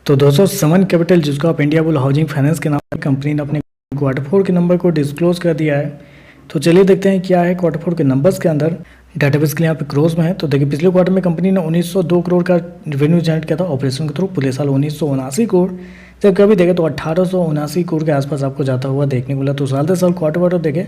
तो दोस्तों समन कैपिटल, जिसको आप इंडिया बुल हाउसिंग फाइनेंस के नाम पर कंपनी ने अपने क्वार्टर 4 के नंबर को डिस्क्लोज कर दिया है। तो चलिए देखते हैं क्या है क्वार्टर 4 के नंबर्स के अंदर। डाटाबेस के लिए यहाँ पे क्रोज में है। तो देखिए पिछले क्वार्टर में कंपनी ने 1902 करोड़ का रेवेन्यू जनरेट किया था ऑपरेशन के थ्रू, पिछले साल 1979 करोड़, जबकि अभी देखें तो 1879 करोड़ के आसपास आपको जाता हुआ देखने को मिला। तो साल दर साल क्वार्टर देखें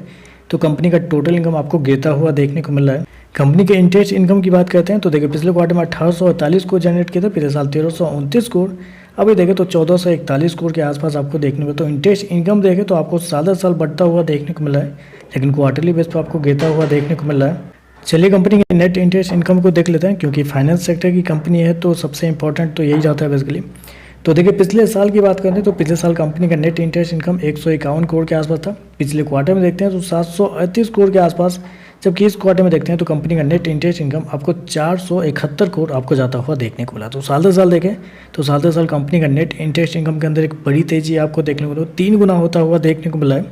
तो कंपनी का टोटल इनकम आपको गिरता हुआ देखने को मिल रहा है। कंपनी के इंटरेस्ट इनकम की बात करते हैं तो देखिए पिछले क्वार्टर में 1848 करोड़ जनरेट किया था, पिछले साल 1329 करोड़, अभी देखें तो 1441 करोड़ के आसपास आपको देखने को। तो इंटरेस्ट इनकम देखें तो आपको साल दर साल बढ़ता हुआ देखने को मिला है, लेकिन क्वार्टरली बेस पर आपको गिरता हुआ देखने को मिल रहा है। चलिए कंपनी के नेट इंटरेस्ट इनकम को देख लेते हैं, क्योंकि फाइनेंस सेक्टर की कंपनी है तो सबसे इंपॉर्टेंट तो यही जाता है बेसिकली। तो देखिए पिछले साल की बात करें तो पिछले साल कंपनी का नेट इंटरेस्ट इनकम 151 करोड़ के आसपास था। पिछले क्वार्टर में देखते हैं तो 738 करोड़ के आसपास, जबकि इस क्वार्टर में देखते हैं तो कंपनी का नेट इंटरेस्ट इनकम आपको 471 करोड़ आपको जाता हुआ देखने को मिला। तो साल दर साल देखें तो साल दर साल कंपनी का नेट इंटरेस्ट इनकम के अंदर एक बड़ी तेजी आपको देखने को मिला, 3 गुना होता हुआ देखने को मिला है।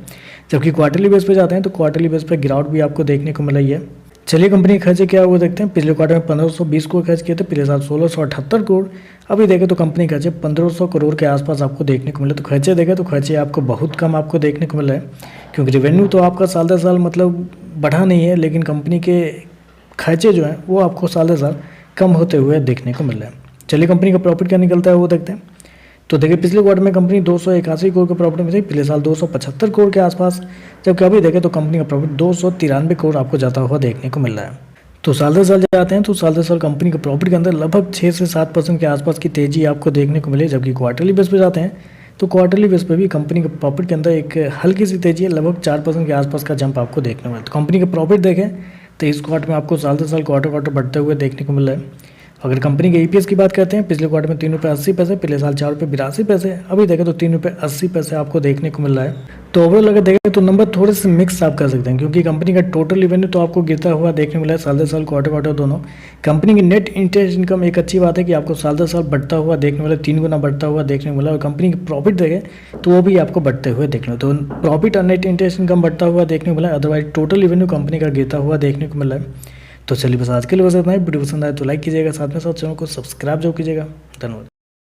जबकि क्वार्टरली बेस पे जाते हैं तो क्वार्टरली बेस पर गिरावट भी आपको देखने को मिला ही है। चलिए कंपनी के खर्चे क्या हुआ देखते हैं। पिछले क्वार्टर में 1520 करोड़ खर्च किए थे, पिछले साल 1678 करोड़, अभी देखें तो कंपनी के खर्चे 1500 करोड़ के आसपास आपको देखने को मिले। तो खर्चे देखें तो खर्चे आपको बहुत कम आपको देखने को मिला है, क्योंकि रेवेन्यू तो आपका साल दर साल मतलब बढ़ा नहीं है, लेकिन कंपनी के खर्चे जो हैं वो आपको साल दर साल कम होते हुए देखने को मिल रहा है। चलिए कंपनी का प्रॉफिट क्या निकलता है वो देखते हैं। तो देखिए पिछले क्वार्टर में कंपनी 281 करोड़ के प्रॉफिट में थी, पिछले साल 275 करोड़ के आसपास, जबकि अभी देखें तो कंपनी का प्रॉफिट 293 करोड़ आपको जाता हुआ देखने को मिल रहा है। तो साल दर साल जाते हैं तो साल दर साल कंपनी के प्रॉफिट के अंदर लगभग 6 से 7% के आसपास की तेजी आपको देखने को मिले। जबकि क्वार्टरली बेस पे जाते हैं तो क्वार्टरली बेस पे भी कंपनी के प्रॉफिट के अंदर एक हल्की सी तेजी है, लगभग 4% के आसपास का जंप आपको देखने को मिला। तो कंपनी के प्रॉफिट देखें तो इस क्वार्टर में आपको साल दर साल क्वार्टर बढ़ते हुए देखने को मिल रहा है। अगर कंपनी के ईपीएस की बात करते हैं, पिछले क्वार्टर में 3 रुपये 80 पैसे, पिछले साल 4 रुपये 82 पैसे, अभी देखें तो 3 रुपये 80 पैसे आपको देखने को मिल रहा है। तो ओवरऑल अगर देखें तो नंबर थोड़े से मिक्स आप कर सकते हैं, क्योंकि कंपनी का टोटल रेवेन्यू तो आपको गिरता हुआ देखने को मिला है साल दर साल क्वार्टर दोनों। कंपनी की नेट इंटरेस्ट इनकम एक अच्छी बात है कि आपको साल दर साल बढ़ता हुआ देखने मिला, 3 गुना बढ़ता हुआ देखने को मिला। और कंपनी की प्रॉफिट देखें तो वो भी आपको बढ़ते हुए देखने को, तो प्रॉफिट और नेट इंटरेस्ट इनकम बढ़ता हुआ देखने को मिला, अदरवाइज टोटल रेवेन्यू कंपनी का गिरता हुआ देखने को मिला है। तो चलिए बस आज के लिए बस इतना ही। वीडियो पसंद आए तो लाइक कीजिएगा, साथ में साथ चैनल को सब्सक्राइब जरूर कीजिएगा। धन्यवाद।